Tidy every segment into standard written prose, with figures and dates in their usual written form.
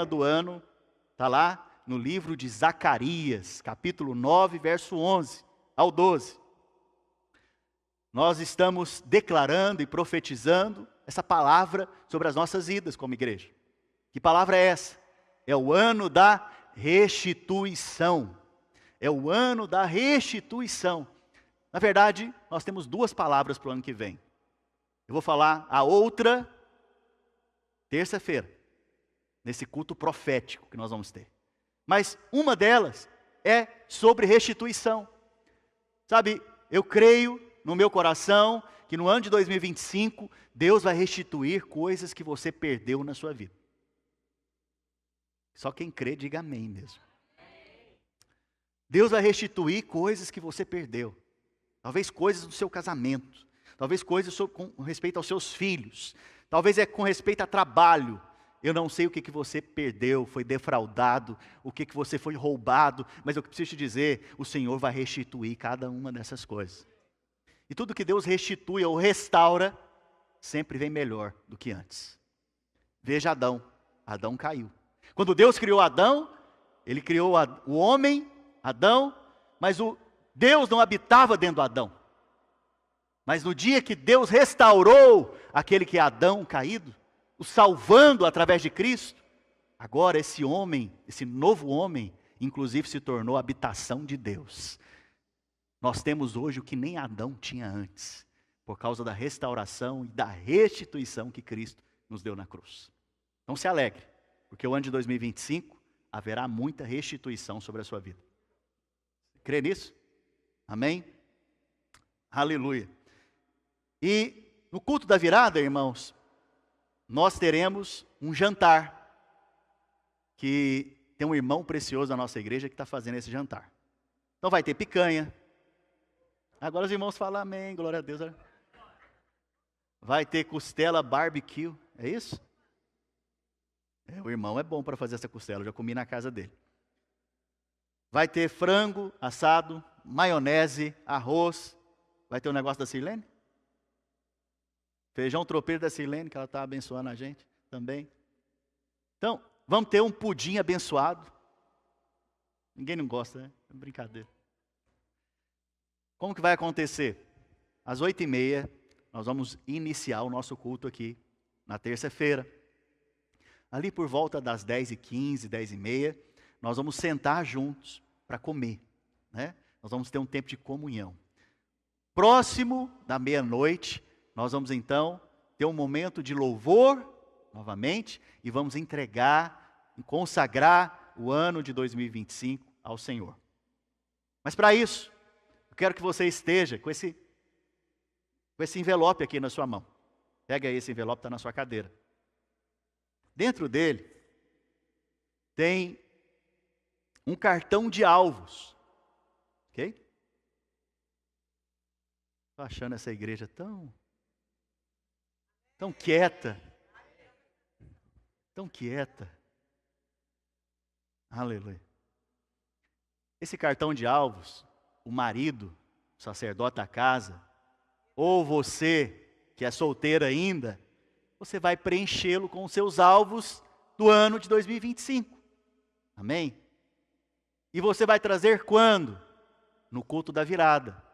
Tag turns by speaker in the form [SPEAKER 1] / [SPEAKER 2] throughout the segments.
[SPEAKER 1] tema do ano está lá no livro de Zacarias, capítulo 9, verso 11 ao 12. Nós estamos declarando e profetizando essa palavra sobre as nossas vidas como igreja. Que palavra é essa? É o ano da restituição. É o ano da restituição. Na verdade, nós temos duas palavras para o ano que vem. Eu vou falar a outra terça-feira, nesse culto profético que nós vamos ter. Mas uma delas é sobre restituição. Sabe, eu creio no meu coração que no ano de 2025, Deus vai restituir coisas que você perdeu na sua vida. Só quem crê, diga amém mesmo. Deus vai restituir coisas que você perdeu. Talvez coisas do seu casamento. Talvez coisas com respeito aos seus filhos. Talvez é com respeito a trabalho. Eu não sei o que você perdeu, foi defraudado, o que você foi roubado. Mas eu preciso te dizer, o Senhor vai restituir cada uma dessas coisas. E tudo que Deus restitui ou restaura, sempre vem melhor do que antes. Veja Adão. Adão caiu. Quando Deus criou Adão, Ele criou o homem, Adão, mas Deus não habitava dentro do Adão. Mas no dia que Deus restaurou aquele que é Adão caído, o salvando através de Cristo, agora esse homem, esse novo homem, inclusive se tornou a habitação de Deus. Nós temos hoje o que nem Adão tinha antes, por causa da restauração e da restituição que Cristo nos deu na cruz. Então se alegre, porque o ano de 2025 haverá muita restituição sobre a sua vida. Crê nisso? Amém? Aleluia. E no culto da virada, irmãos, nós teremos um jantar, que tem um irmão precioso da nossa igreja que está fazendo esse jantar. Então vai ter picanha. Agora os irmãos falam amém, glória a Deus. Vai ter costela barbecue, é isso? O irmão é bom para fazer essa costela, eu já comi na casa dele. Vai ter frango assado, maionese, arroz. Vai ter um negócio da Sirlene? Feijão tropeiro da Sirlene, que ela está abençoando a gente também. Então, vamos ter um pudim abençoado. Ninguém não gosta, né? É brincadeira. Como que vai acontecer? Às 8h30, nós vamos iniciar o nosso culto aqui, na terça-feira. Ali por volta das 10h15, 10h30, nós vamos sentar juntos para comer, né? Nós vamos ter um tempo de comunhão. Próximo da meia-noite, nós vamos então ter um momento de louvor, novamente, e vamos entregar e consagrar o ano de 2025 ao Senhor. Mas para isso, eu quero que você esteja com esse envelope aqui na sua mão. Pega aí esse envelope, está na sua cadeira. Dentro dele, tem um cartão de alvos. Ok? Estou achando essa igreja tão quieta. Tão quieta. Aleluia. Esse cartão de alvos, o marido, o sacerdote da casa, ou você que é solteiro ainda, você vai preenchê-lo com os seus alvos do ano de 2025. Amém? E você vai trazer quando? No culto da virada.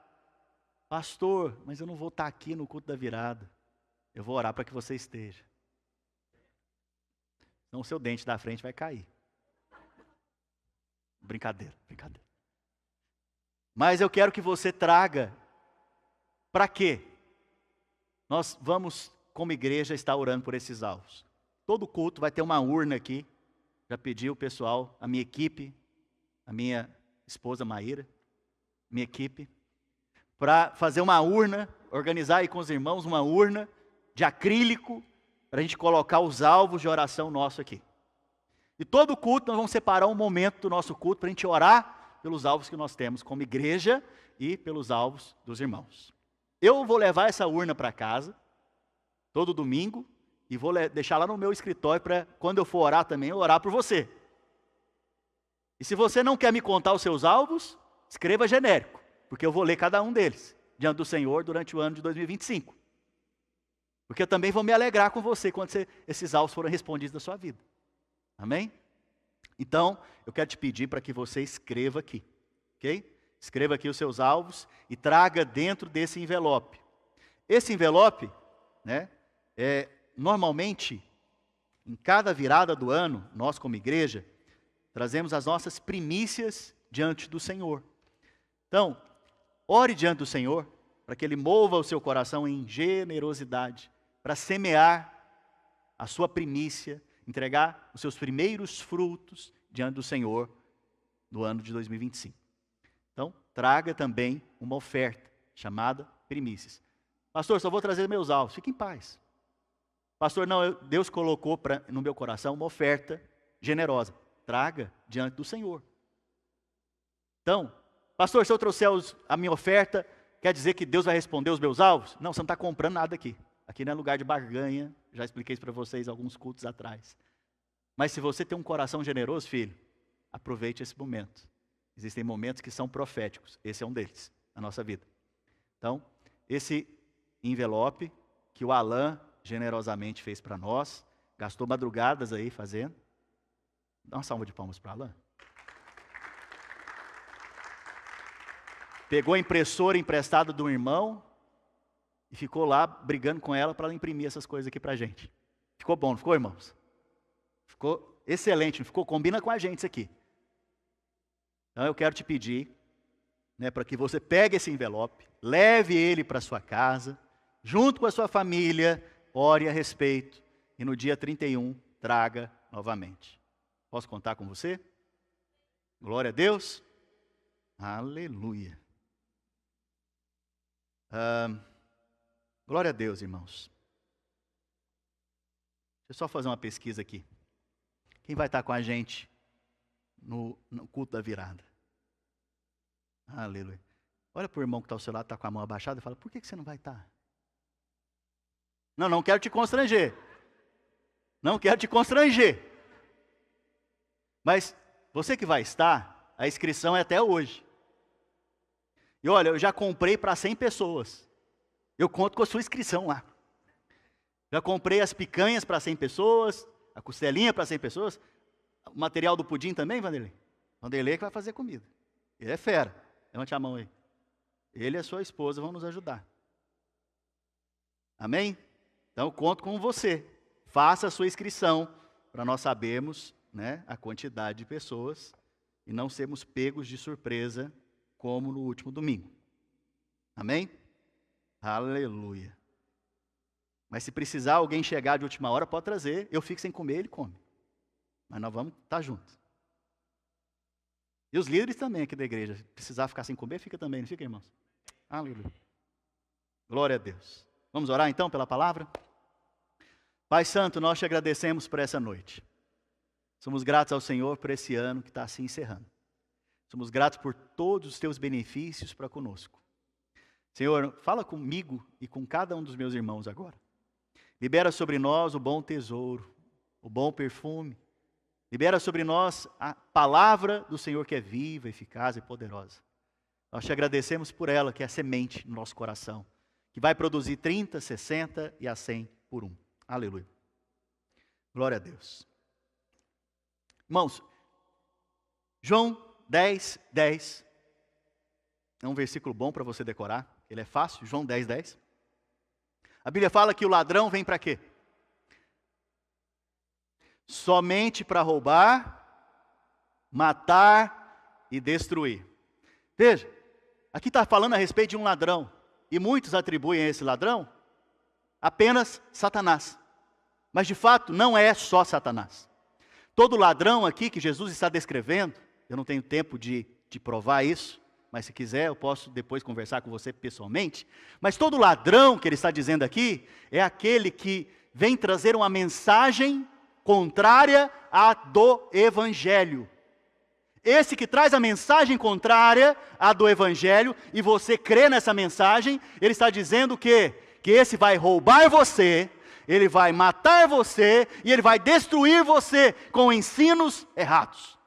[SPEAKER 1] Pastor, mas eu não vou estar aqui no culto da virada. Eu vou orar para que você esteja. Senão o seu dente da frente vai cair. Brincadeira, brincadeira. Mas eu quero que você traga. Para quê? Nós vamos, como igreja, estar orando por esses alvos. Todo culto vai ter uma urna aqui. Já pedi o pessoal, a minha equipe, a minha esposa Maíra, minha equipe, para fazer uma urna, organizar aí com os irmãos uma urna de acrílico, para a gente colocar os alvos de oração nosso aqui. E todo culto nós vamos separar um momento do nosso culto para a gente orar pelos alvos que nós temos como igreja e pelos alvos dos irmãos. Eu vou levar essa urna para casa, todo domingo, e vou deixar lá no meu escritório para, quando eu for orar também, eu orar por você. E se você não quer me contar os seus alvos, escreva genérico, porque eu vou ler cada um deles, diante do Senhor, durante o ano de 2025. Porque eu também vou me alegrar com você, quando esses alvos forem respondidos da sua vida. Amém? Então, eu quero te pedir para que você escreva aqui, ok? Escreva aqui os seus alvos e traga dentro desse envelope. Esse envelope, né, normalmente, em cada virada do ano, nós como igreja, trazemos as nossas primícias diante do Senhor. Então, ore diante do Senhor, para que Ele mova o seu coração em generosidade, para semear a sua primícia, entregar os seus primeiros frutos diante do Senhor no ano de 2025. Então, traga também uma oferta chamada primícias. Pastor, só vou trazer meus alvos. Fique em paz. Pastor, não, Deus colocou no meu coração uma oferta generosa. Traga diante do Senhor. Então, pastor, se eu trouxer a minha oferta, quer dizer que Deus vai responder os meus alvos? Não, você não está comprando nada aqui. Aqui não é lugar de barganha. Já expliquei isso para vocês alguns cultos atrás. Mas se você tem um coração generoso, filho, aproveite esse momento. Existem momentos que são proféticos. Esse é um deles, na nossa vida. Então, esse envelope que o Alan generosamente fez para nós, gastou madrugadas aí fazendo. Dá uma salva de palmas para Alan. Pegou a impressora emprestada de um irmão e ficou lá brigando com ela para ela imprimir essas coisas aqui para a gente. Ficou bom, não ficou, irmãos? Ficou excelente, não ficou? Combina com a gente isso aqui. Então eu quero te pedir, né, para que você pegue esse envelope, leve ele para sua casa, junto com a sua família, ore a respeito e no dia 31 traga novamente. Posso contar com você? Glória a Deus. Aleluia. Glória a Deus, irmãos. Deixa eu só fazer uma pesquisa aqui. Quem vai estar com a gente no culto da virada? Aleluia. Olha para o irmão que está ao seu lado, está com a mão abaixada e fala, por que você não vai estar? Não quero te constranger. Não quero te constranger. Mas você que vai estar, a inscrição é até hoje. E olha, eu já comprei para 100 pessoas. Eu conto com a sua inscrição lá. Já comprei as picanhas para 100 pessoas, a costelinha para 100 pessoas, o material do pudim também, Vanderlei? Vanderlei que vai fazer comida. Ele é fera. Levante a mão aí. Ele e a sua esposa vão nos ajudar. Amém? Então eu conto com você. Faça a sua inscrição para nós sabermos, né, a quantidade de pessoas e não sermos pegos de surpresa como no último domingo. Amém? Aleluia. Mas se precisar alguém chegar de última hora, pode trazer. Eu fico sem comer, ele come. Mas nós vamos estar juntos. E os líderes também aqui da igreja. Se precisar ficar sem comer, fica também, não fica, irmãos? Aleluia. Glória a Deus. Vamos orar então pela palavra? Pai Santo, nós te agradecemos por essa noite. Somos gratos ao Senhor por esse ano que está se encerrando. Somos gratos por todos os teus benefícios para conosco. Senhor, fala comigo e com cada um dos meus irmãos agora. Libera sobre nós o bom tesouro, o bom perfume. Libera sobre nós a palavra do Senhor que é viva, eficaz e poderosa. Nós te agradecemos por ela, que é a semente no nosso coração, que vai produzir 30, 60 e a 100 por um. Aleluia. Glória a Deus. Irmãos, João 10, 10. É um versículo bom para você decorar. Ele é fácil, João 10, 10. A Bíblia fala que o ladrão vem para quê? Somente para roubar, matar e destruir. Veja, aqui está falando a respeito de um ladrão. E muitos atribuem a esse ladrão apenas Satanás. Mas de fato não é só Satanás. Todo ladrão aqui que Jesus está descrevendo, eu não tenho tempo de provar isso, mas se quiser eu posso depois conversar com você pessoalmente. Mas todo ladrão que ele está dizendo aqui é aquele que vem trazer uma mensagem contrária à do Evangelho. Esse que traz a mensagem contrária à do Evangelho, e você crê nessa mensagem, ele está dizendo que esse vai roubar você, ele vai matar você, e ele vai destruir você com ensinos errados.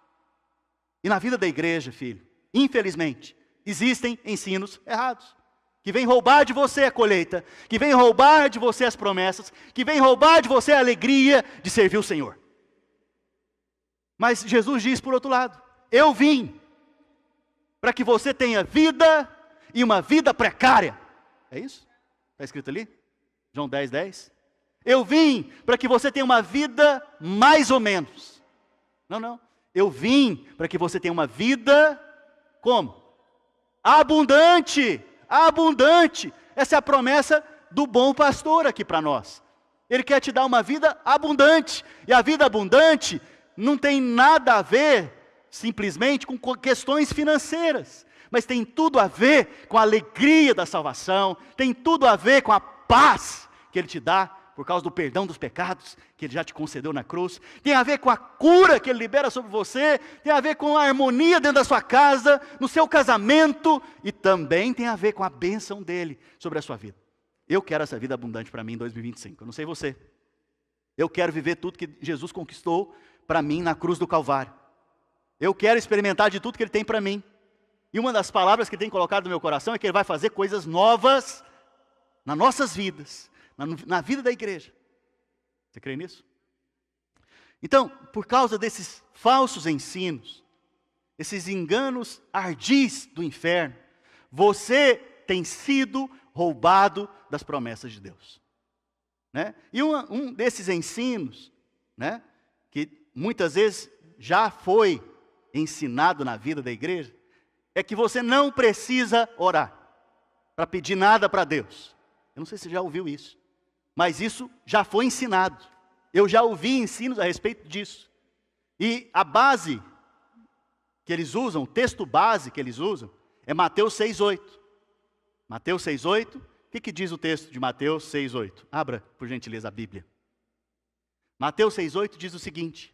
[SPEAKER 1] E na vida da igreja, filho, infelizmente, existem ensinos errados, que vêm roubar de você a colheita, que vêm roubar de você as promessas, que vêm roubar de você a alegria de servir o Senhor. Mas Jesus diz por outro lado: eu vim para que você tenha vida e uma vida precária. É isso? Está escrito ali? João 10, 10. Eu vim para que você tenha uma vida mais ou menos. Não. Eu vim para que você tenha uma vida como? Abundante. Abundante. Essa é a promessa do bom pastor aqui para nós. Ele quer te dar uma vida abundante. E a vida abundante não tem nada a ver simplesmente com questões financeiras, mas tem tudo a ver com a alegria da salvação, tem tudo a ver com a paz que Ele te dá por causa do perdão dos pecados que Ele já te concedeu na cruz, tem a ver com a cura que Ele libera sobre você, tem a ver com a harmonia dentro da sua casa, no seu casamento, e também tem a ver com a bênção dEle sobre a sua vida. Eu quero essa vida abundante para mim em 2025, eu não sei você. Eu quero viver tudo que Jesus conquistou para mim na cruz do Calvário. Eu quero experimentar de tudo que Ele tem para mim. E uma das palavras que Ele tem colocado no meu coração é que Ele vai fazer coisas novas nas nossas vidas, na vida da igreja. Você crê nisso? Então, por causa desses falsos ensinos, esses enganos ardis do inferno, você tem sido roubado das promessas de Deus. Né? E um desses ensinos, né, que muitas vezes já foi ensinado na vida da igreja, é que você não precisa orar para pedir nada para Deus. Eu não sei se você já ouviu isso, mas isso já foi ensinado. Eu já ouvi ensinos a respeito disso. E a base que eles usam, o texto base que eles usam, é Mateus 6,8. Mateus 6,8, o que diz o texto de Mateus 6,8? Abra, por gentileza, a Bíblia. Mateus 6,8 diz o seguinte: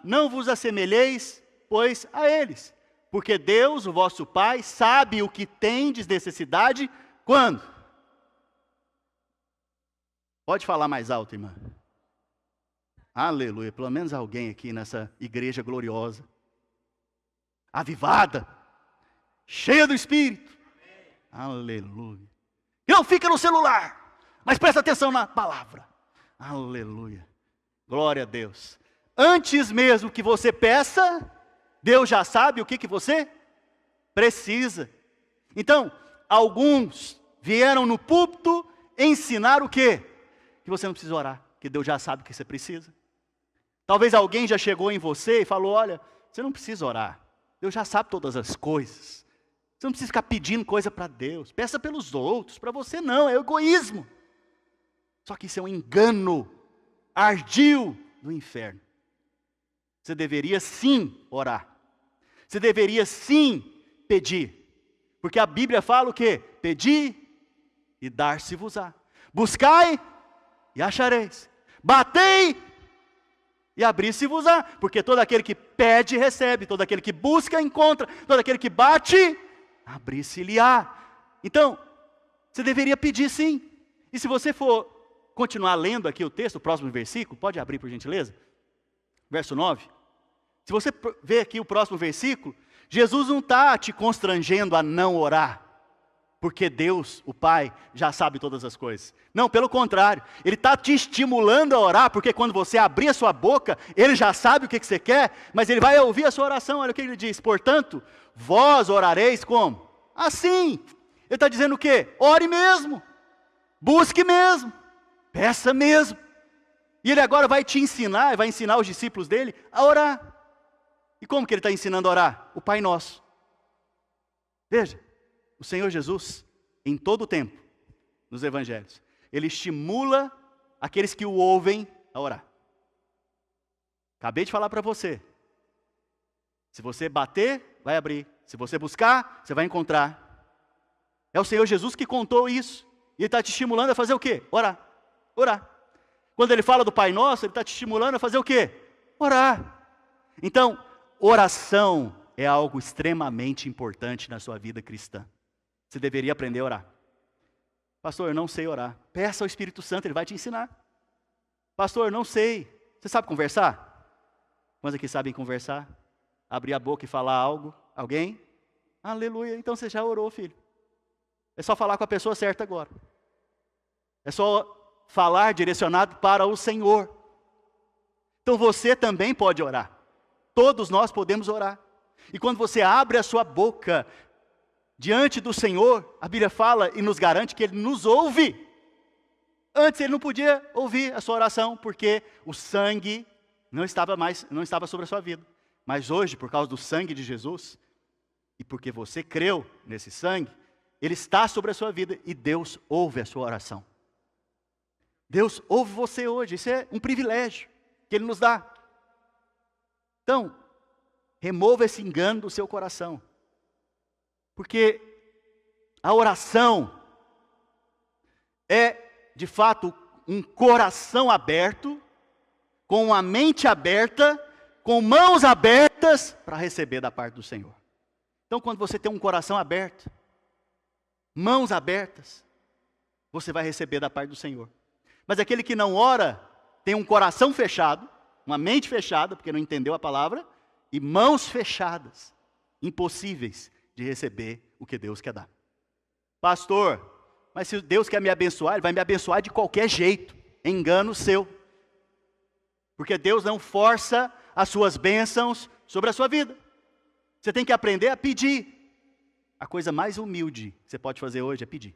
[SPEAKER 1] não vos assemelheis, pois, a eles, porque Deus, o vosso Pai, sabe o que tendes necessidade, quando? Pode falar mais alto, irmã. Aleluia, pelo menos alguém aqui nessa igreja gloriosa, avivada, cheia do Espírito. Aleluia. Não fica no celular, mas presta atenção na palavra. Aleluia. Glória a Deus. Antes mesmo que você peça, Deus já sabe o que você precisa. Então, alguns vieram no púlpito ensinar o quê? Que você não precisa orar, que Deus já sabe o que você precisa. Talvez alguém já chegou em você e falou: olha, você não precisa orar, Deus já sabe todas as coisas. Você não precisa ficar pedindo coisa para Deus, peça pelos outros, para você não, é egoísmo. Só que isso é um engano ardil do inferno. Você deveria sim orar. Você deveria sim pedir. Porque a Bíblia fala o quê? Pedi e dar-se-vos-á. Buscai e achareis. Batei e abrir-se-vos-á. Porque todo aquele que pede, recebe. Todo aquele que busca, encontra. Todo aquele que bate, abrir-se-lhe-á. Então, você deveria pedir sim. E se você for continuar lendo aqui o texto, o próximo versículo, pode abrir por gentileza? Verso 9. Se você ver aqui o próximo versículo, Jesus não está te constrangendo a não orar, porque Deus, o Pai, já sabe todas as coisas. Não, pelo contrário, Ele está te estimulando a orar, porque quando você abrir a sua boca, Ele já sabe o que você quer, mas Ele vai ouvir a sua oração. Olha o que Ele diz: portanto, vós orareis como? Assim. Ele está dizendo o quê? Ore mesmo, busque mesmo, peça mesmo. E Ele agora vai te ensinar, vai ensinar os discípulos dele a orar. E como que Ele está ensinando a orar? O Pai Nosso. Veja, o Senhor Jesus, em todo o tempo, nos evangelhos, Ele estimula aqueles que o ouvem a orar. Acabei de falar para você. Se você bater, vai abrir. Se você buscar, você vai encontrar. É o Senhor Jesus que contou isso. E Ele está te estimulando a fazer o quê? Orar. Orar. Quando Ele fala do Pai Nosso, Ele está te estimulando a fazer o quê? Orar. Então, oração é algo extremamente importante na sua vida cristã. Você deveria aprender a orar. Pastor, eu não sei orar. Peça ao Espírito Santo, Ele vai te ensinar. Pastor, eu não sei. Você sabe conversar? Quantos aqui sabem conversar? Abrir a boca e falar algo? Alguém? Aleluia, então você já orou, filho. É só falar com a pessoa certa agora. É só falar direcionado para o Senhor. Então você também pode orar. Todos nós podemos orar. E quando você abre a sua boca diante do Senhor, a Bíblia fala e nos garante que Ele nos ouve. Antes Ele não podia ouvir a sua oração, porque o sangue não estava sobre a sua vida. Mas hoje, por causa do sangue de Jesus, e porque você creu nesse sangue, Ele está sobre a sua vida e Deus ouve a sua oração. Deus ouve você hoje, isso é um privilégio que Ele nos dá. Então, remova esse engano do seu coração. Porque a oração é, de fato, um coração aberto, com uma mente aberta, com mãos abertas para receber da parte do Senhor. Então, quando você tem um coração aberto, mãos abertas, você vai receber da parte do Senhor. Mas aquele que não ora, tem um coração fechado, uma mente fechada, porque não entendeu a palavra, e mãos fechadas, impossíveis de receber o que Deus quer dar. Pastor, mas se Deus quer me abençoar, Ele vai me abençoar de qualquer jeito, engano seu. Porque Deus não força as suas bênçãos sobre a sua vida. Você tem que aprender a pedir. A coisa mais humilde que você pode fazer hoje é pedir.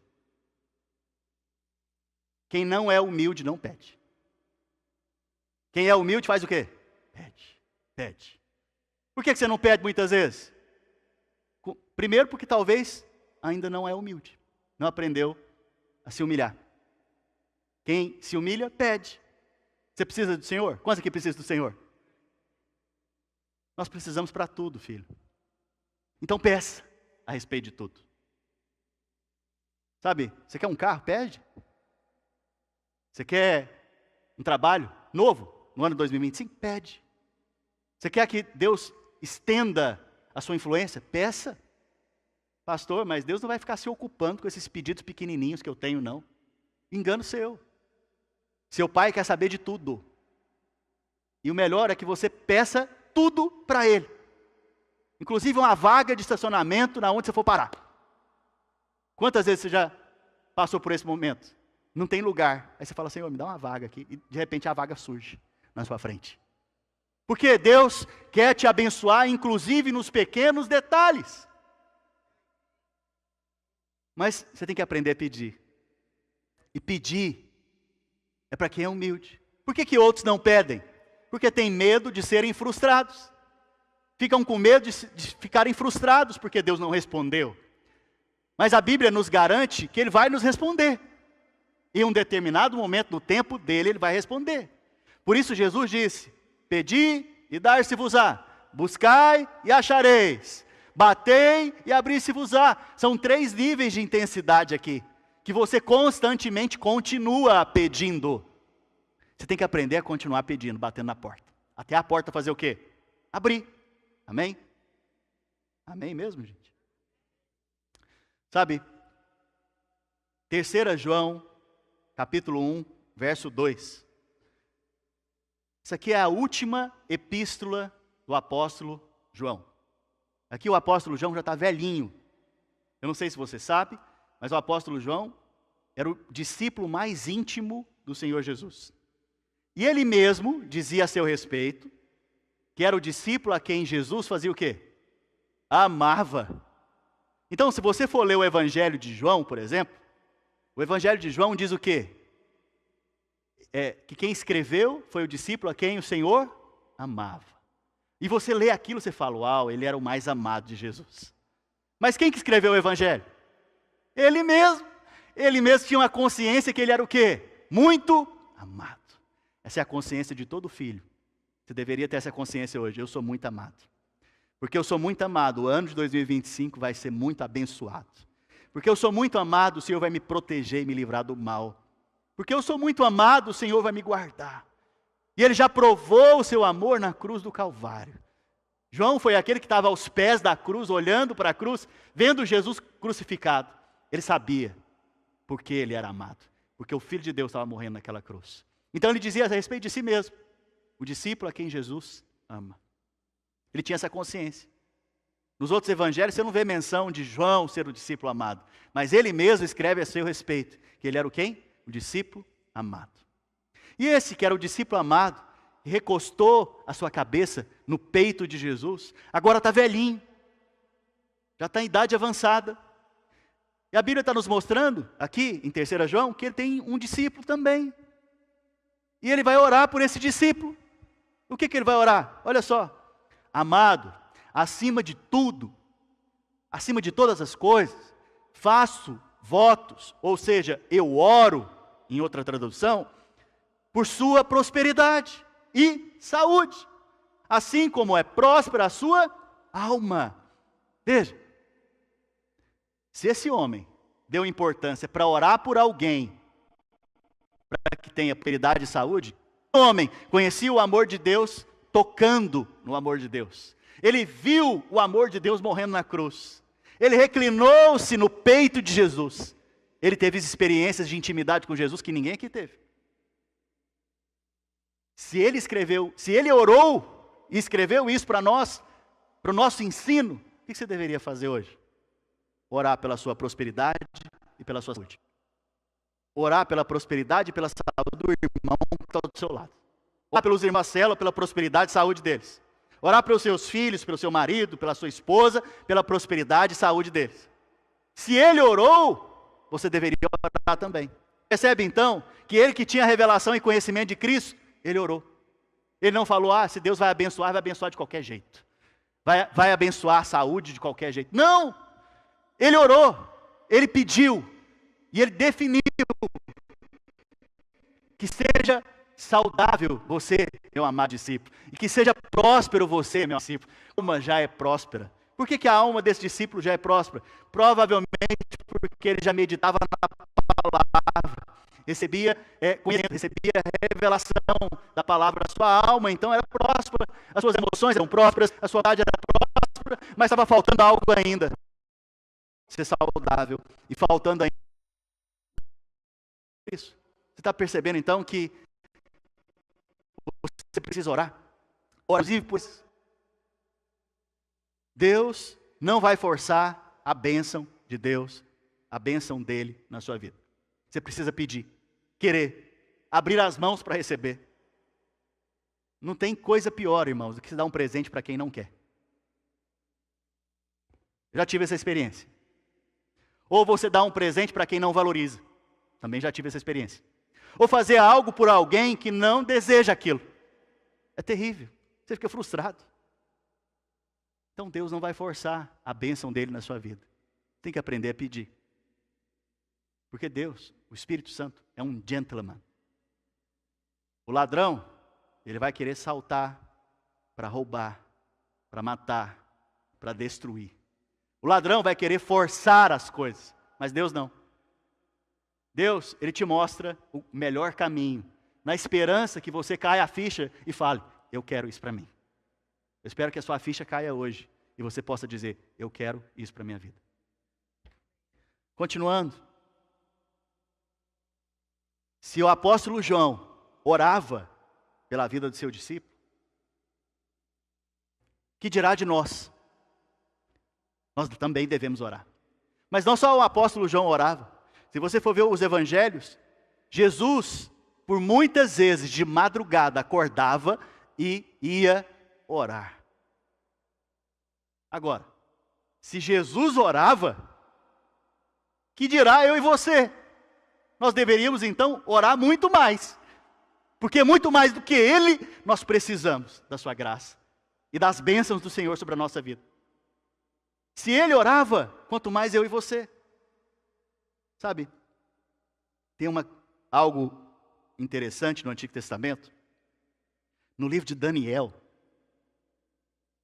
[SPEAKER 1] Quem não é humilde não pede. Quem é humilde faz o quê? Pede, pede. Por que você não pede muitas vezes? Primeiro porque talvez ainda não é humilde. Não aprendeu a se humilhar. Quem se humilha, pede. Você precisa do Senhor? Quantos aqui precisam do Senhor? Nós precisamos para tudo, filho. Então peça a respeito de tudo. Sabe, você quer um carro? Pede. Você quer um trabalho novo no ano 2025? Pede. Você quer que Deus estenda a sua influência? Peça. Pastor, mas Deus não vai ficar se ocupando com esses pedidos pequenininhos que eu tenho, não. Engano seu. Seu pai quer saber de tudo. E o melhor é que você peça tudo para Ele. Inclusive uma vaga de estacionamento na onde você for parar. Quantas vezes você já passou por esse momento? Não tem lugar. Aí você fala, Senhor, me dá uma vaga aqui. E de repente a vaga surge na sua frente. Porque Deus quer te abençoar, inclusive nos pequenos detalhes. Mas você tem que aprender a pedir. E pedir é para quem é humilde. Por que outros não pedem? Porque tem medo de serem frustrados. Ficam com medo de ficarem frustrados porque Deus não respondeu. Mas a Bíblia nos garante que Ele vai nos responder. Em um determinado momento do tempo dele, Ele vai responder. Por isso Jesus disse, pedi e dar-se-vos-á, buscai e achareis, batei e abrir-se-vos-á. São 3 níveis de intensidade aqui, que você constantemente continua pedindo. Você tem que aprender a continuar pedindo, batendo na porta. Até a porta fazer o quê? Abrir. Amém? Amém mesmo, gente? Sabe, 3 João, capítulo 1, verso 2. Isso aqui é a última epístola do apóstolo João. Aqui o apóstolo João já está velhinho. Eu não sei se você sabe, mas o apóstolo João era o discípulo mais íntimo do Senhor Jesus. E ele mesmo dizia a seu respeito, que era o discípulo a quem Jesus fazia o quê? Amava. Então, se você for ler o Evangelho de João, por exemplo, o Evangelho de João diz o quê? Que quem escreveu foi o discípulo a quem o Senhor amava. E você lê aquilo, você fala, uau, ele era o mais amado de Jesus. Mas quem que escreveu o Evangelho? Ele mesmo. Ele mesmo tinha uma consciência que ele era o quê? Muito amado. Essa é a consciência de todo filho. Você deveria ter essa consciência hoje. Eu sou muito amado. Porque eu sou muito amado. O ano de 2025 vai ser muito abençoado. Porque eu sou muito amado, o Senhor vai me proteger e me livrar do mal. Porque eu sou muito amado, o Senhor vai me guardar. E Ele já provou o seu amor na cruz do Calvário. João foi aquele que estava aos pés da cruz, olhando para a cruz, vendo Jesus crucificado. Ele sabia porque ele era amado. Porque o Filho de Deus estava morrendo naquela cruz. Então ele dizia a respeito de si mesmo, o discípulo a quem Jesus ama. Ele tinha essa consciência. Nos outros evangelhos você não vê menção de João ser o discípulo amado. Mas ele mesmo escreve a seu respeito, que ele era o quem? O discípulo amado. E esse que era o discípulo amado, e recostou a sua cabeça no peito de Jesus, agora está velhinho, já está em idade avançada. E a Bíblia está nos mostrando, aqui em 3 João, que ele tem um discípulo também. E ele vai orar por esse discípulo. O que ele vai orar? Olha só. Amado, acima de tudo, acima de todas as coisas, faço votos, ou seja, eu oro, em outra tradução, por sua prosperidade e saúde, assim como é próspera a sua alma. Veja, se esse homem deu importância para orar por alguém, para que tenha prosperidade e saúde, o homem conhecia o amor de Deus tocando no amor de Deus. Ele viu o amor de Deus morrendo na cruz. Ele reclinou-se no peito de Jesus. Ele teve experiências de intimidade com Jesus que ninguém aqui teve. Se ele orou e escreveu isso para nós, para o nosso ensino, o que você deveria fazer hoje? Orar pela sua prosperidade e pela sua saúde. Orar pela prosperidade e pela saúde do irmão que está do seu lado. Orar pelos irmãos da célula, pela prosperidade e saúde deles. Orar pelos seus filhos, pelo seu marido, pela sua esposa, pela prosperidade e saúde deles. Se ele orou, você deveria orar também. Percebe então que ele que tinha revelação e conhecimento de Cristo, ele orou. Ele não falou, se Deus vai abençoar de qualquer jeito. Vai abençoar a saúde de qualquer jeito. Não! Ele orou, ele pediu, e ele definiu que seja saudável você, meu amado discípulo, e que seja próspero você, meu discípulo. A alma já é próspera. Por que a alma desse discípulo já é próspera? Provavelmente porque ele já meditava na palavra, recebia revelação da palavra da sua alma, então era próspera, as suas emoções eram prósperas, a sua vontade era próspera, mas estava faltando algo ainda. Ser saudável e faltando ainda isso. Você está percebendo então que você precisa orar? Inclusive, pois Deus não vai forçar a bênção de Deus, a bênção dele na sua vida. Você precisa pedir, querer, abrir as mãos para receber. Não tem coisa pior, irmãos, do que você dar um presente para quem não quer. Eu já tive essa experiência. Ou você dá um presente para quem não valoriza. Também já tive essa experiência. Ou fazer algo por alguém que não deseja aquilo. É terrível. Você fica frustrado. Então Deus não vai forçar a bênção dele na sua vida. Tem que aprender a pedir. Porque Deus, o Espírito Santo, é um gentleman. O ladrão, ele vai querer saltar para roubar, para matar, para destruir. O ladrão vai querer forçar as coisas, mas Deus não. Deus, ele te mostra o melhor caminho, na esperança que você caia a ficha e fale, eu quero isso para mim. Eu espero que a sua ficha caia hoje e você possa dizer, eu quero isso para a minha vida. Continuando. Se o apóstolo João orava pela vida do seu discípulo, que dirá de nós? Nós também devemos orar. Mas não só o apóstolo João orava. Se você for ver os evangelhos, Jesus, por muitas vezes de madrugada, acordava e ia orar. Agora, se Jesus orava, que dirá eu e você? Nós deveríamos então orar muito mais. Porque muito mais do que Ele, nós precisamos da sua graça e das bênçãos do Senhor sobre a nossa vida. Se Ele orava, quanto mais eu e você. Sabe, tem algo interessante no Antigo Testamento, no livro de Daniel,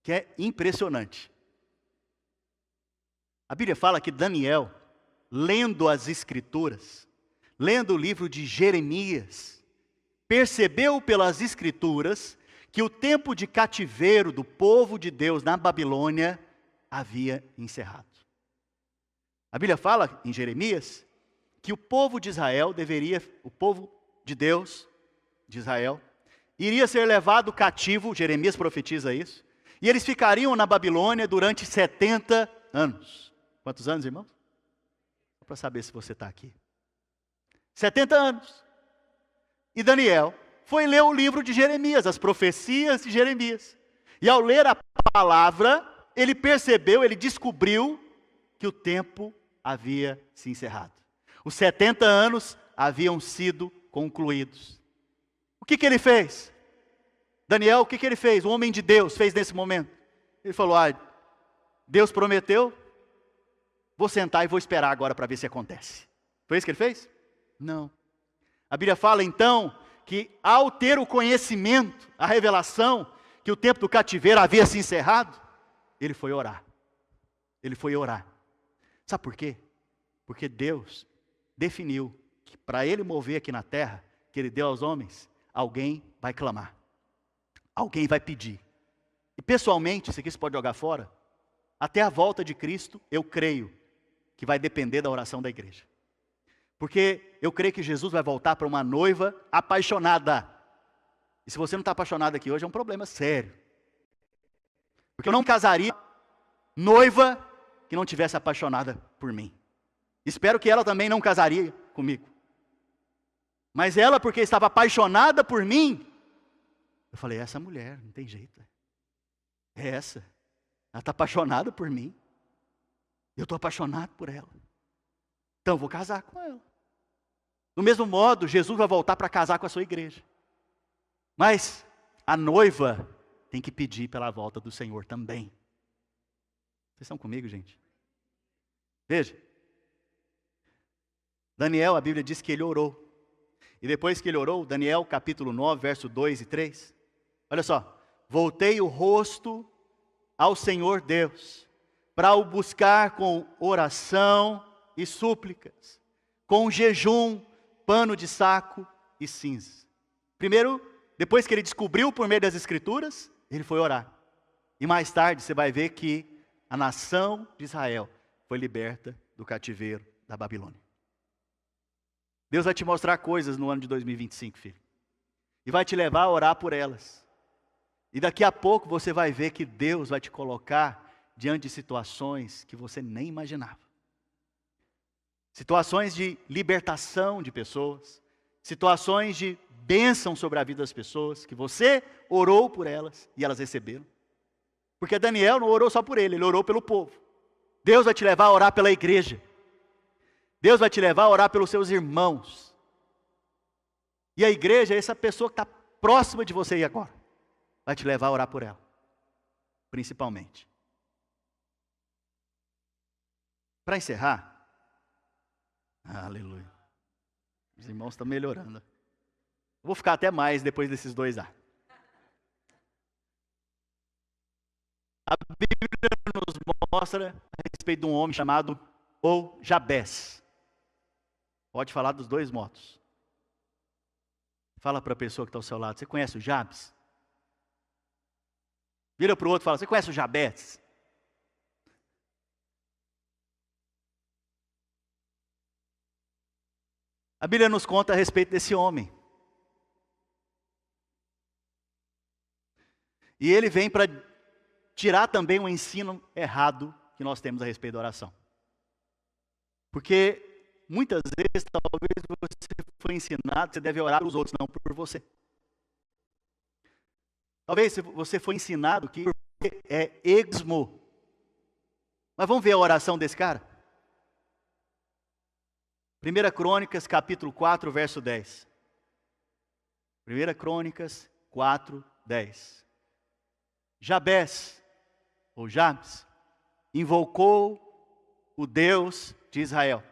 [SPEAKER 1] que é impressionante. A Bíblia fala que Daniel, lendo as Escrituras, lendo o livro de Jeremias, percebeu pelas Escrituras que o tempo de cativeiro do povo de Deus na Babilônia havia encerrado. A Bíblia fala em Jeremias que o povo de Israel o povo de Deus, de Israel, iria ser levado cativo, Jeremias profetiza isso, e eles ficariam na Babilônia durante 70 anos. Quantos anos, irmãos? Só para saber se você está aqui. 70 anos. E Daniel, foi ler o livro de Jeremias, as profecias de Jeremias. E ao ler a palavra, ele percebeu, ele descobriu que o tempo havia se encerrado. Os 70 anos haviam sido concluídos. O que ele fez? Daniel, o que ele fez? O homem de Deus fez nesse momento. Ele falou, Deus prometeu, vou sentar e vou esperar agora para ver se acontece. Foi isso que ele fez? Não. A Bíblia fala então que ao ter o conhecimento, a revelação, que o tempo do cativeiro havia se encerrado, ele foi orar. Ele foi orar. Sabe por quê? Porque Deus definiu que para ele mover aqui na terra, que ele deu aos homens, alguém vai clamar. Alguém vai pedir. E pessoalmente, isso aqui você pode jogar fora, até a volta de Cristo, eu creio que vai depender da oração da igreja. Porque eu creio que Jesus vai voltar para uma noiva apaixonada. E se você não está apaixonado aqui hoje, é um problema sério. Porque eu não casaria noiva que não tivesse apaixonada por mim. Espero que ela também não casaria comigo. Mas ela, porque estava apaixonada por mim, eu falei, essa mulher, não tem jeito. É essa. Ela está apaixonada por mim. Eu estou apaixonado por ela. Então eu vou casar com ela. Do mesmo modo, Jesus vai voltar para casar com a sua igreja. Mas a noiva tem que pedir pela volta do Senhor também. Vocês estão comigo, gente? Veja. Daniel, a Bíblia diz que ele orou. E depois que ele orou, Daniel capítulo 9, verso 2 e 3. Olha só. Voltei o rosto ao Senhor Deus, para o buscar com oração e súplicas, com jejum, pano de saco e cinza. Primeiro, depois que ele descobriu por meio das Escrituras, ele foi orar. E mais tarde você vai ver que a nação de Israel foi liberta do cativeiro da Babilônia. Deus vai te mostrar coisas no ano de 2025, filho. E vai te levar a orar por elas. E daqui a pouco você vai ver que Deus vai te colocar diante de situações que você nem imaginava. Situações de libertação de pessoas, situações de bênção sobre a vida das pessoas, que você orou por elas e elas receberam. Porque Daniel não orou só por ele orou pelo povo. Deus vai te levar a orar pela igreja. Deus vai te levar a orar pelos seus irmãos. E a igreja é essa pessoa que está próxima de você aí agora. Vai te levar a orar por ela. Principalmente. Para encerrar. Aleluia. Os irmãos estão melhorando. Eu vou ficar até mais depois desses 2 A. A Bíblia nos mostra a respeito de um homem chamado Jabes. Pode falar dos 2 modos. Fala para a pessoa que está ao seu lado. Você conhece o Jabes? Vira para o outro e fala, você conhece o Jabes? A Bíblia nos conta a respeito desse homem. E ele vem para tirar também o ensino errado que nós temos a respeito da oração. Porque muitas vezes, talvez você foi ensinado, você deve orar pelos outros, não por você. Talvez você foi ensinado que é egoísmo. Mas vamos ver a oração desse cara? 1 Crônicas, capítulo 4, verso 10. 1 Crônicas 4, 10. Jabes, ou Jabes, invocou o Deus de Israel,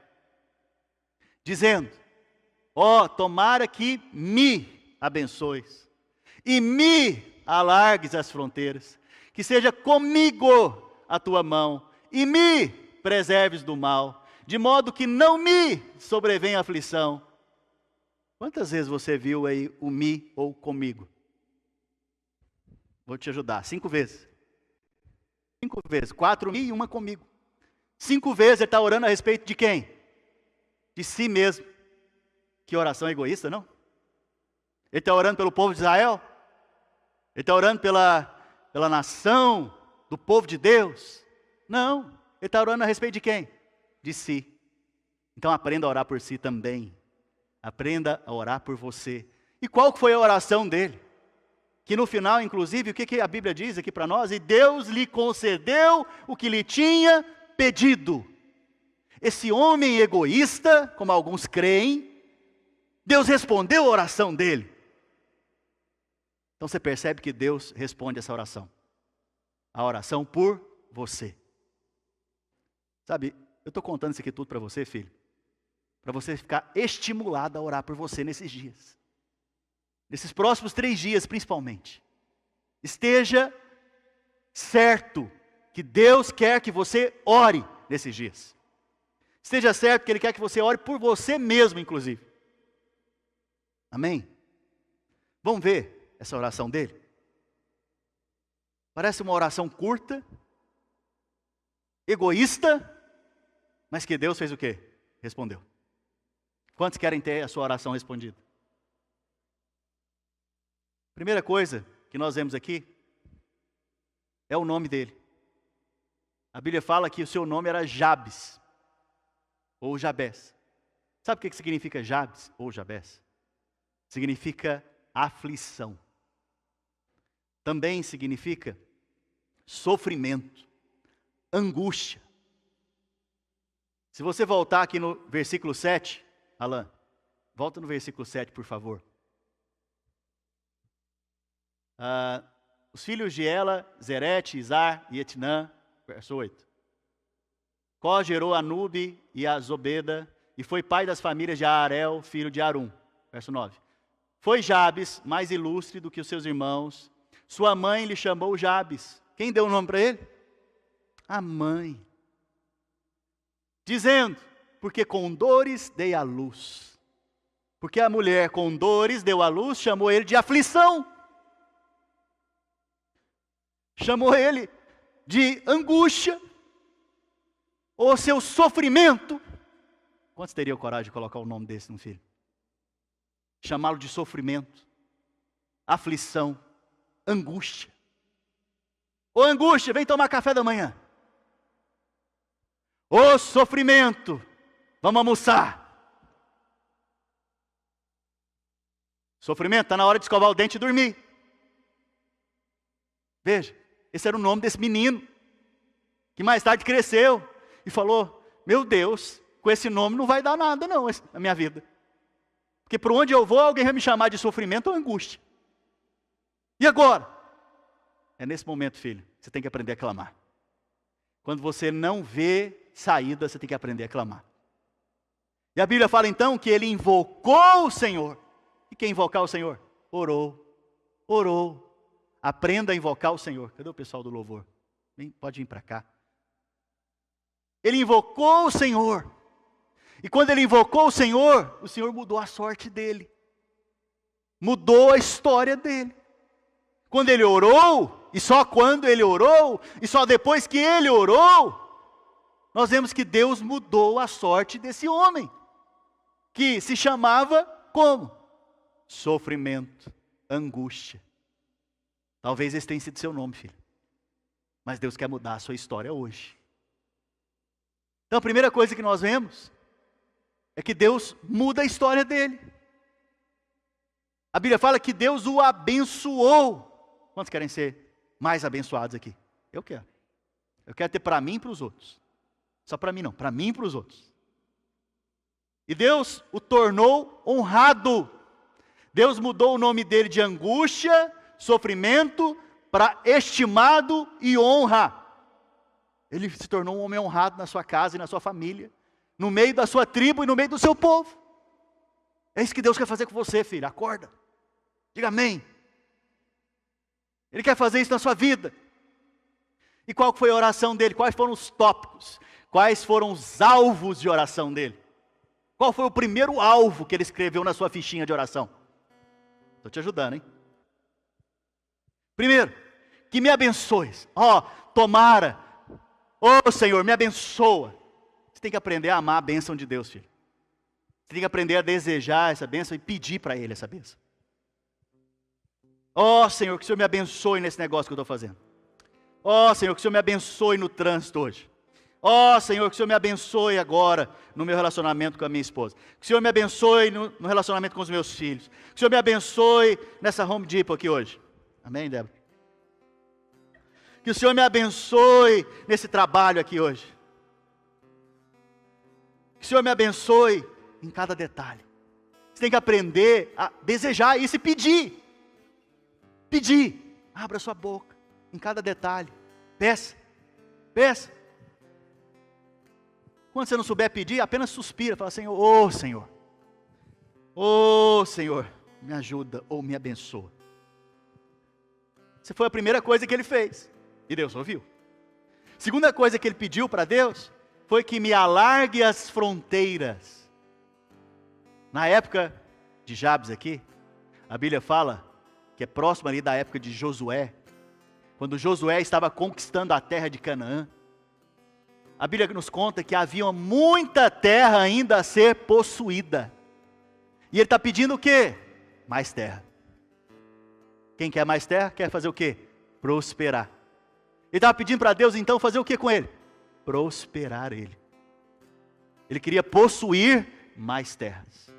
[SPEAKER 1] dizendo, tomara que me abençoes, e me alargues as fronteiras, que seja comigo a tua mão, e me preserves do mal, de modo que não me sobrevenha aflição. Quantas vezes você viu aí o me ou comigo? Vou te ajudar, 5 vezes. 5 vezes, 4 me e 1 comigo. 5 vezes ele está orando a respeito de quem? De si mesmo. Que oração egoísta, não? Ele está orando pelo povo de Israel? Ele está orando pela nação do povo de Deus? Não, ele está orando a respeito de quem? De si. Então aprenda a orar por si também. Aprenda a orar por você. E qual foi a oração dele? Que no final, inclusive, o que a Bíblia diz aqui para nós? E Deus lhe concedeu o que lhe tinha pedido. Esse homem egoísta, como alguns creem, Deus respondeu a oração dele. Então você percebe que Deus responde essa oração. A oração por você. Sabe, eu estou contando isso aqui tudo para você, filho. Para você ficar estimulado a orar por você nesses dias. Nesses próximos 3 dias, principalmente. Esteja certo que Deus quer que você ore nesses dias. Esteja certo que Ele quer que você ore por você mesmo, inclusive. Amém? Vamos ver essa oração dele? Parece uma oração curta, egoísta, mas que Deus fez o quê? Respondeu. Quantos querem ter a sua oração respondida? Primeira coisa que nós vemos aqui é o nome dele. A Bíblia fala que o seu nome era Jabes, ou Jabés. Sabe o que significa Jabes ou Jabés? Significa aflição. Também significa sofrimento, angústia. Se você voltar aqui no versículo 7, Alan, volta no versículo 7, por favor. Os filhos de Ela, Zerete, Izar e Etnã, verso 8. Có gerou Anube e a Zobeda, e foi pai das famílias de Arel, filho de Arum, verso 9. Foi Jabes mais ilustre do que os seus irmãos, sua mãe lhe chamou Jabes. Quem deu o nome para ele? A mãe. Dizendo, porque com dores dei à luz. Porque a mulher com dores deu à luz, chamou ele de aflição. Chamou ele de angústia, ou seu sofrimento. Quantos teriam coragem de colocar o nome desse no filho? Chamá-lo de sofrimento, aflição, angústia. Ô angústia, vem tomar café da manhã. Ô sofrimento, vamos almoçar. Sofrimento, está na hora de escovar o dente e dormir. Veja, esse era o nome desse menino, que mais tarde cresceu e falou, meu Deus, com esse nome não vai dar nada não na minha vida. Porque por onde eu vou, alguém vai me chamar de sofrimento ou angústia. E agora? É nesse momento, filho, que você tem que aprender a clamar. Quando você não vê saída, você tem que aprender a clamar. E a Bíblia fala então que ele invocou o Senhor. E quem invocar o Senhor? Orou. Aprenda a invocar o Senhor. Cadê o pessoal do louvor? Pode vir para cá. Ele invocou o Senhor. E quando ele invocou o Senhor mudou a sorte dele. Mudou a história dele. Quando ele orou, e só quando ele orou, e só depois que ele orou, nós vemos que Deus mudou a sorte desse homem. Que se chamava como? Sofrimento, angústia. Talvez esse tenha sido seu nome, filho. Mas Deus quer mudar a sua história hoje. Então a primeira coisa que nós vemos é que Deus muda a história dele. A Bíblia fala que Deus o abençoou. Quantos querem ser mais abençoados aqui? Eu quero. Eu quero ter para mim e para os outros. Só para mim não, para mim e para os outros. E Deus o tornou honrado. Deus mudou o nome dele de angústia, sofrimento, para estimado e honra. Ele se tornou um homem honrado na sua casa e na sua família, no meio da sua tribo e no meio do seu povo. É isso que Deus quer fazer com você, filho. Acorda. Diga amém. Ele quer fazer isso na sua vida. E qual foi a oração dele? Quais foram os tópicos? Quais foram os alvos de oração dele? Qual foi o primeiro alvo que ele escreveu na sua fichinha de oração? Estou te ajudando, hein? Primeiro, que me abençoes. Tomara. Senhor, me abençoa. Você tem que aprender a amar a bênção de Deus, filho. Você tem que aprender a desejar essa bênção e pedir para Ele essa bênção. Senhor, que o Senhor me abençoe nesse negócio que eu estou fazendo. Senhor, que o Senhor me abençoe no trânsito hoje. Ó Senhor, que o Senhor me abençoe agora no meu relacionamento com a minha esposa. Que o Senhor me abençoe no relacionamento com os meus filhos. Que o Senhor me abençoe nessa Home Depot aqui hoje. Amém, Débora? Que o Senhor me abençoe nesse trabalho aqui hoje. Que o Senhor me abençoe em cada detalhe. Você tem que aprender a desejar isso e pedir. Pedir. Abra sua boca em cada detalhe. Peça. Peça. Quando você não souber pedir, apenas suspira. Fala, Senhor, ô Senhor. Ô Senhor, me ajuda ou me abençoa. Essa foi a primeira coisa que ele fez. E Deus ouviu. Segunda coisa que ele pediu para Deus foi que me alargue as fronteiras. Na época de Jabes aqui, a Bíblia fala que é próximo ali da época de Josué, quando Josué estava conquistando a terra de Canaã. A Bíblia nos conta que havia muita terra ainda a ser possuída. E ele está pedindo o quê? Mais terra. Quem quer mais terra, quer fazer o quê? Prosperar. Ele estava pedindo para Deus então fazer o que com ele? Prosperar ele. Ele queria possuir mais terras,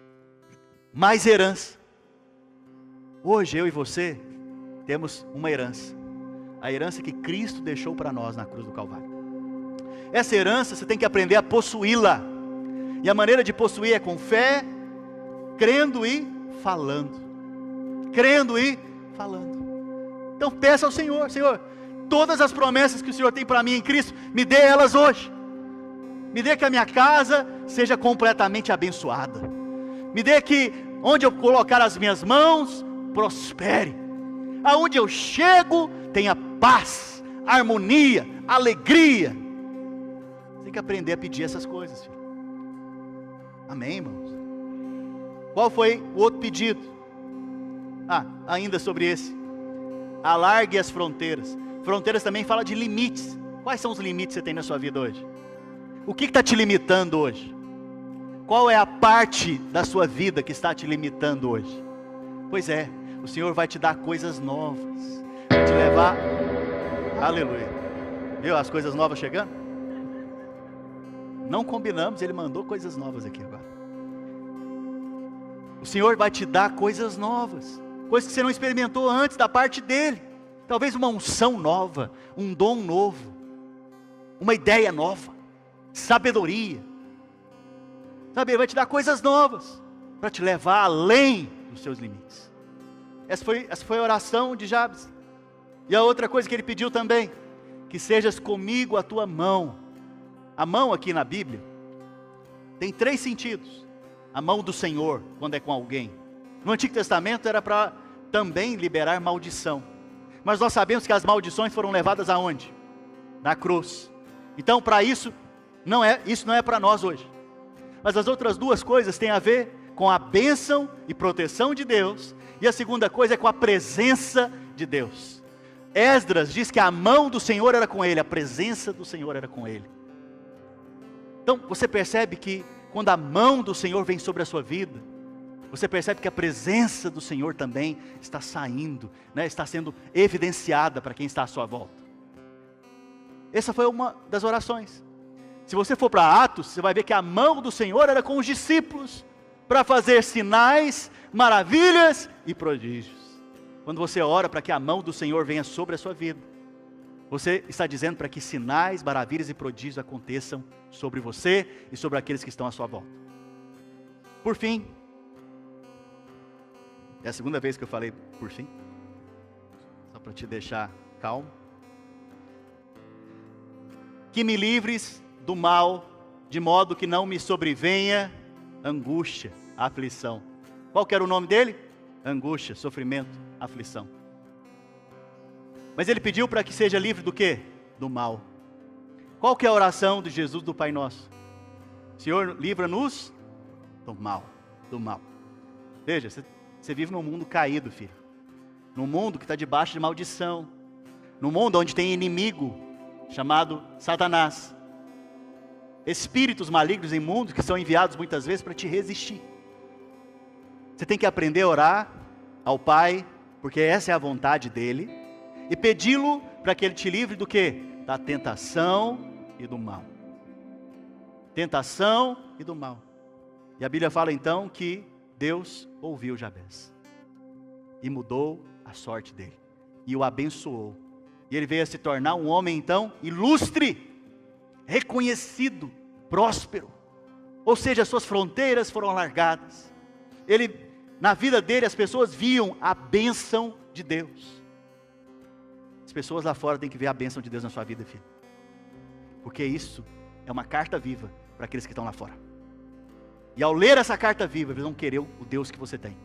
[SPEAKER 1] mais herança. Hoje eu e você temos uma herança. A herança que Cristo deixou para nós na cruz do Calvário. Essa herança você tem que aprender a possuí-la. E a maneira de possuir é com fé, crendo e falando. Crendo e falando. Então peça ao Senhor, Senhor, todas as promessas que o Senhor tem para mim em Cristo, me dê elas hoje. Me dê que a minha casa seja completamente abençoada. Me dê que onde eu colocar as minhas mãos, prospere. Aonde eu chego, tenha paz, harmonia, alegria. Você tem que aprender a pedir essas coisas, filho. Amém, irmãos? Qual foi o outro pedido? Ainda sobre esse. Alargue as fronteiras. Fronteiras também fala de limites. Quais são os limites que você tem na sua vida hoje? O que está te limitando hoje? Qual é a parte da sua vida que está te limitando hoje? Pois é, o Senhor vai te dar coisas novas. Vai te levar... Aleluia. Viu as coisas novas chegando? Não combinamos, Ele mandou coisas novas aqui agora. O Senhor vai te dar coisas novas. Coisas que você não experimentou antes da parte dEle. Talvez uma unção nova, um dom novo, uma ideia nova, sabedoria. Sabe, Ele vai te dar coisas novas, para te levar além dos seus limites. Essa foi a oração de Jabes. E a outra coisa que ele pediu também, que sejas comigo a tua mão. A mão aqui na Bíblia, tem 3 sentidos. A mão do Senhor, quando é com alguém. No Antigo Testamento era para também liberar maldição. Mas nós sabemos que as maldições foram levadas aonde? Na cruz. Então para isso não é para nós hoje. Mas as outras 2 coisas têm a ver com a bênção e proteção de Deus. E a segunda coisa é com a presença de Deus. Esdras diz que a mão do Senhor era com ele, a presença do Senhor era com ele. Então você percebe que quando a mão do Senhor vem sobre a sua vida, você percebe que a presença do Senhor também está saindo, né? Está sendo evidenciada para quem está à sua volta. Essa foi uma das orações. Se você for para Atos, você vai ver que a mão do Senhor era com os discípulos, para fazer sinais, maravilhas e prodígios. Quando você ora para que a mão do Senhor venha sobre a sua vida, você está dizendo para que sinais, maravilhas e prodígios aconteçam sobre você e sobre aqueles que estão à sua volta. Por fim, é a segunda vez que eu falei por fim, só para te deixar calmo. Que me livres do mal, de modo que não me sobrevenha angústia, aflição. Qual que era o nome dele? Angústia, sofrimento, aflição. Mas ele pediu para que seja livre do quê? Do mal. Qual que é a oração de Jesus do Pai Nosso? Senhor, livra-nos do mal, do mal. Veja, você vive num mundo caído, filho. Num mundo que está debaixo de maldição. Num mundo onde tem inimigo, chamado Satanás. Espíritos malignos imundos que são enviados muitas vezes para te resistir. Você tem que aprender a orar ao Pai, porque essa é a vontade dEle. E pedi-lo para que Ele te livre do quê? Da tentação e do mal. tentação e do mal. E a Bíblia fala então que Deus ouviu Jabez e mudou a sorte dele e o abençoou. E ele veio a se tornar um homem então ilustre, reconhecido, próspero. Ou seja, as suas fronteiras foram alargadas. Na vida dele as pessoas viam a bênção de Deus. As pessoas lá fora têm que ver a bênção de Deus na sua vida, filho. Porque isso é uma carta viva para aqueles que estão lá fora. E ao ler essa carta viva, eles vão querer o Deus que você tem.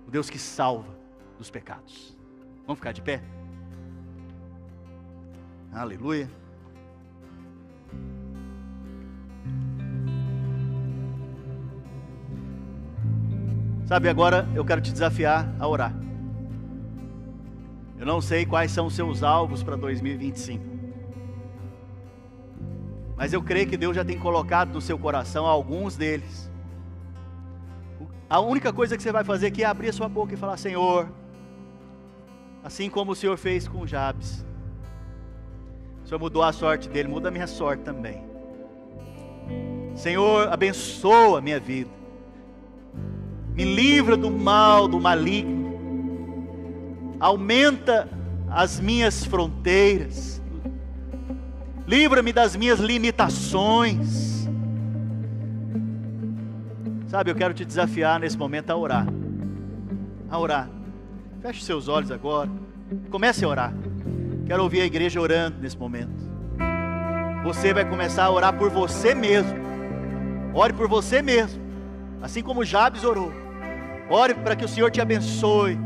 [SPEAKER 1] O Deus que salva dos pecados. Vamos ficar de pé? Aleluia. Sabe, agora eu quero te desafiar a orar. Eu não sei quais são os seus alvos para 2025. Mas eu creio que Deus já tem colocado no seu coração alguns deles. A única coisa que você vai fazer aqui é abrir a sua boca e falar: Senhor, assim como o Senhor fez com Jabes, o Senhor mudou a sorte dele, muda a minha sorte também. Senhor, abençoa a minha vida. Me livra do mal, do maligno. Aumenta as minhas fronteiras. Livra-me das minhas limitações. Sabe, eu quero te desafiar nesse momento a orar. A orar. Feche seus olhos agora. Comece a orar. Quero ouvir a igreja orando nesse momento. Você vai começar a orar por você mesmo. Ore por você mesmo. Assim como Jabes orou. Ore para que o Senhor te abençoe.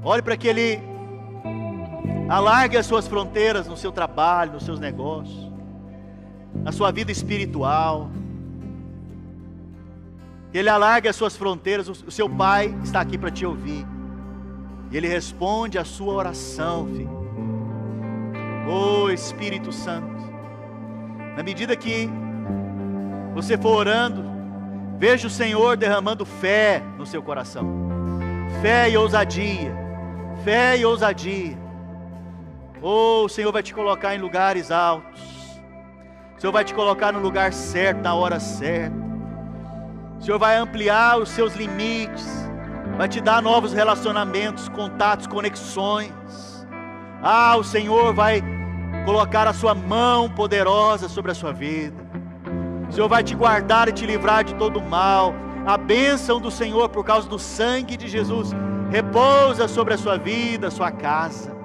[SPEAKER 1] Ore para que Ele alargue as suas fronteiras no seu trabalho, nos seus negócios, na sua vida espiritual. Que Ele alargue as suas fronteiras. O seu Pai está aqui para te ouvir. E Ele responde a sua oração, filho. Oh Espírito Santo, na medida que você for orando, veja o Senhor derramando fé no seu coração. Fé e ousadia. Fé e ousadia. Oh, o Senhor vai te colocar em lugares altos. O Senhor vai te colocar no lugar certo, na hora certa. O Senhor vai ampliar os seus limites. Vai te dar novos relacionamentos, contatos, conexões. Ah, o Senhor vai colocar a sua mão poderosa sobre a sua vida. O Senhor vai te guardar e te livrar de todo mal. A bênção do Senhor por causa do sangue de Jesus repousa sobre a sua vida, a sua casa.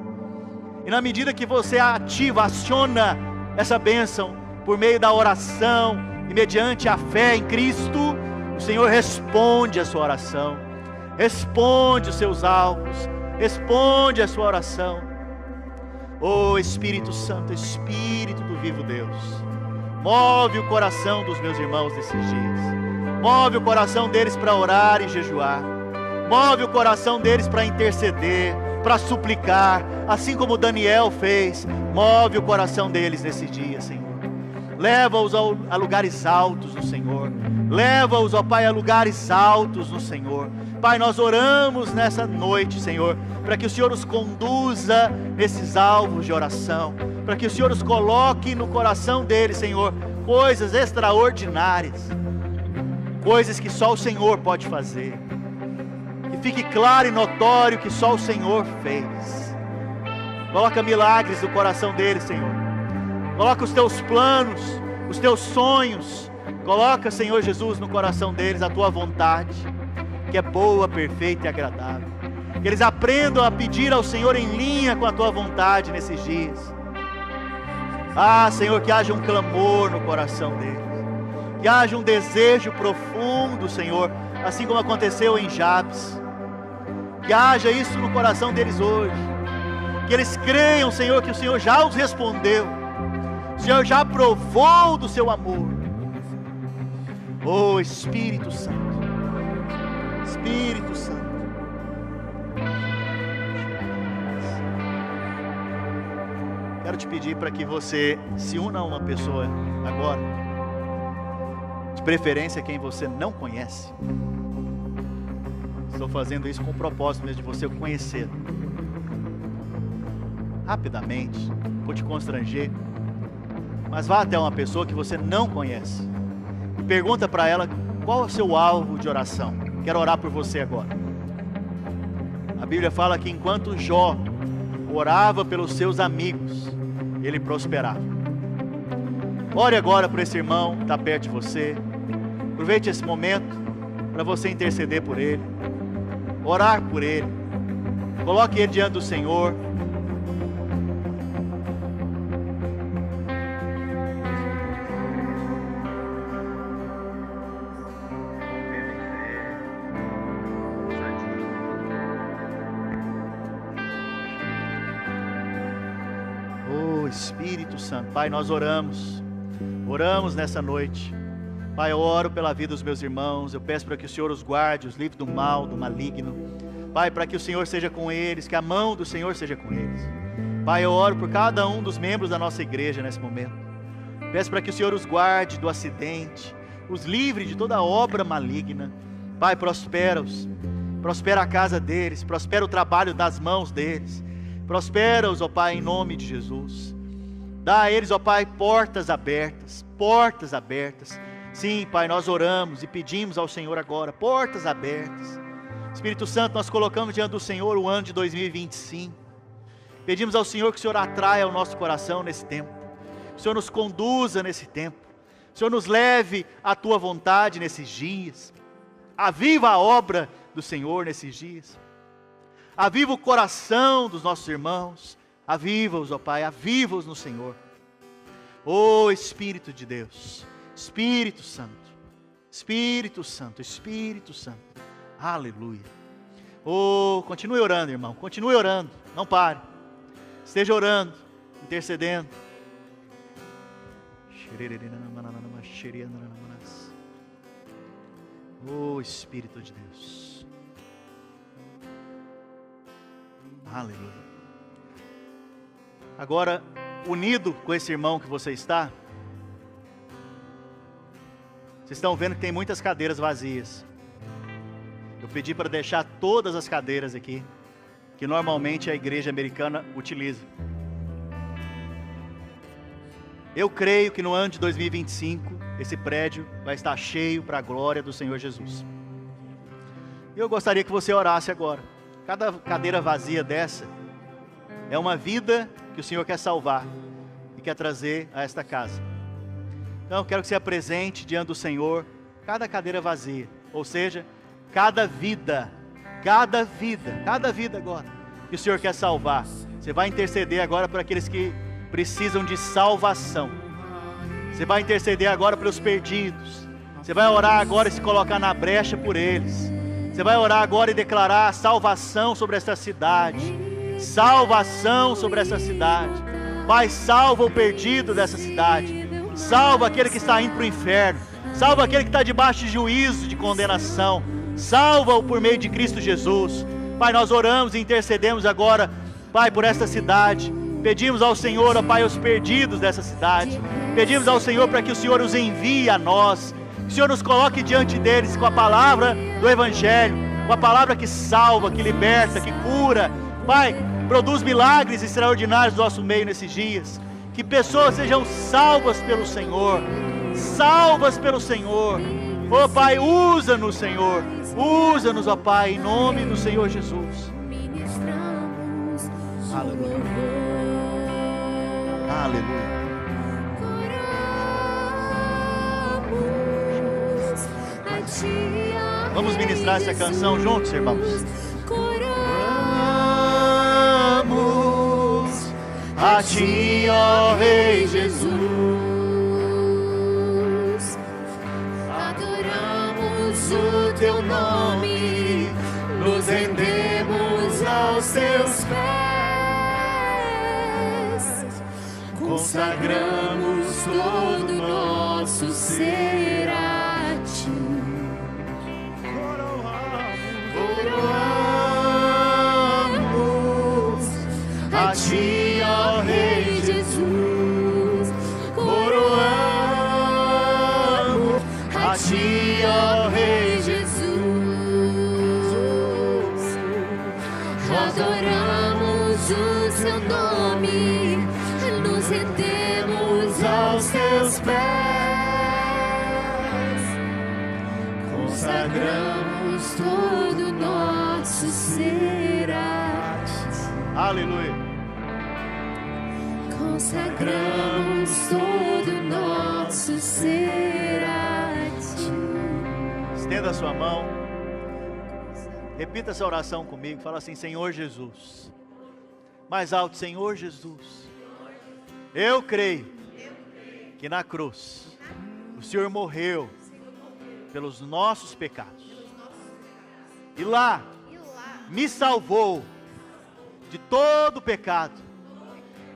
[SPEAKER 1] E na medida que você ativa, aciona essa bênção por meio da oração e mediante a fé em Cristo, o Senhor responde a sua oração, responde os seus alvos, responde a sua oração. Oh Espírito Santo, Espírito do vivo Deus, move o coração dos meus irmãos nesses dias. Move o coração deles para orar e jejuar. Move o coração deles para interceder, para suplicar, assim como Daniel fez. Move o coração deles nesse dia, Senhor. Leva-os a lugares altos no Senhor. Leva-os, ó Pai, a lugares altos no Senhor. Pai, nós oramos nessa noite, Senhor, para que o Senhor os conduza nesses alvos de oração, para que o Senhor os coloque no coração deles, Senhor, coisas extraordinárias, coisas que só o Senhor pode fazer. Que fique claro e notório que só o Senhor fez. Coloca milagres no coração deles, Senhor. Coloca os teus planos, os teus sonhos. Coloca, Senhor Jesus, no coração deles a tua vontade, que é boa, perfeita e agradável. Que eles aprendam a pedir ao Senhor em linha com a tua vontade nesses dias. Ah, Senhor, que haja um clamor no coração deles. Que haja um desejo profundo, Senhor, assim como aconteceu em Jabes. Que haja isso no coração deles hoje. Que eles creiam, Senhor, que o Senhor já os respondeu. O Senhor já provou do seu amor. Oh Espírito Santo, Espírito Santo. Quero te pedir para que você se una a uma pessoa agora, de preferência quem você não conhece. Estou fazendo isso com o propósito mesmo de você conhecer. Rapidamente, vou te constranger. Mas vá até uma pessoa que você não conhece e pergunta para ela qual é o seu alvo de oração. Quero orar por você agora. A Bíblia fala que enquanto Jó orava pelos seus amigos, ele prosperava. Ore agora por esse irmão que está perto de você. Aproveite esse momento para você interceder por ele, orar por ele. Coloque ele diante do Senhor. Oh Espírito Santo, Pai, nós oramos nessa noite. Pai, eu oro pela vida dos meus irmãos, eu peço para que o Senhor os guarde, os livre do mal, do maligno. Pai, para que o Senhor seja com eles, que a mão do Senhor seja com eles. Pai, eu oro por cada um dos membros da nossa igreja nesse momento. Peço para que o Senhor os guarde do acidente, os livre de toda obra maligna. Pai, prospera-os, prospera a casa deles, prospera o trabalho das mãos deles. Prospera-os, ó Pai, em nome de Jesus. Dá a eles, ó Pai, portas abertas, portas abertas. Sim, Pai, nós oramos e pedimos ao Senhor agora, portas abertas. Espírito Santo, nós colocamos diante do Senhor o ano de 2025. Pedimos ao Senhor que o Senhor atraia o nosso coração nesse tempo. Que o Senhor nos conduza nesse tempo. Que o Senhor nos leve à Tua vontade nesses dias. Aviva a obra do Senhor nesses dias. Aviva o coração dos nossos irmãos. Aviva-os, ó Pai, aviva-os no Senhor. Ó Espírito de Deus, Espírito Santo, Espírito Santo, Espírito Santo. Aleluia. Oh, continue orando, irmão, continue orando, não pare. Esteja orando, intercedendo. Oh, Espírito de Deus. Aleluia. Agora, unido com esse irmão que você está, vocês estão vendo que tem muitas cadeiras vazias. Eu pedi para deixar todas as cadeiras aqui, que normalmente a igreja americana utiliza. Eu creio que no ano de 2025, esse prédio vai estar cheio para a glória do Senhor Jesus. E eu gostaria que você orasse agora. Cada cadeira vazia dessa é uma vida que o Senhor quer salvar e quer trazer a esta casa. Então eu quero que você apresente diante do Senhor cada cadeira vazia, ou seja, cada vida agora que o Senhor quer salvar. Você vai interceder agora por aqueles que precisam de salvação. Você vai interceder agora pelos perdidos. Você vai orar agora e se colocar na brecha por eles. Você vai orar agora e declarar salvação sobre esta cidade. Salvação sobre essa cidade. Pai, salva o perdido dessa cidade. Salva aquele que está indo para o inferno. Salva aquele que está debaixo de juízo, de condenação. Salva-o por meio de Cristo Jesus. Pai, nós oramos e intercedemos agora, Pai, por esta cidade. Pedimos ao Senhor, ó Pai, os perdidos dessa cidade. Pedimos ao Senhor para que o Senhor os envie a nós. Que o Senhor nos coloque diante deles com a palavra do Evangelho. Com a palavra que salva, que liberta, que cura. Pai, produz milagres extraordinários no nosso meio nesses dias. Que pessoas sejam salvas pelo Senhor. Salvas pelo Senhor. Ó Pai, usa-nos, Senhor. Usa-nos, ó Pai, em nome do Senhor Jesus. Aleluia. Aleluia. Vamos ministrar essa canção juntos, irmãos. Oramos a Ti, ó Rei Jesus. Adoramos o Teu nome, nos rendemos aos Teus pés, consagramos todo nosso ser a Ti. Coroamos a Ti, ó Rei Jesus. Coroamos a Ti, ó Rei Jesus. Adoramos o Seu nome, nos rendemos aos
[SPEAKER 2] pés, consagramos todo nosso ser a ti.
[SPEAKER 1] Aleluia.
[SPEAKER 2] Consagramos todo nosso ser a ti.
[SPEAKER 1] Estenda a sua mão. Repita essa oração comigo. Fala assim: Senhor Jesus. Mais alto: Senhor Jesus. Eu creio que na cruz o Senhor morreu pelos nossos pecados. E lá me salvou de todo pecado.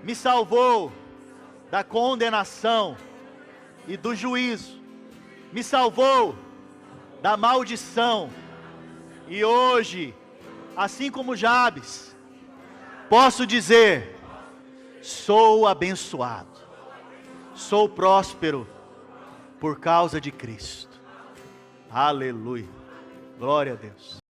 [SPEAKER 1] Me salvou da condenação e do juízo. Me salvou da maldição. E hoje, assim como Jabes, posso dizer: sou abençoado, sou próspero por causa de Cristo. Aleluia. Glória a Deus.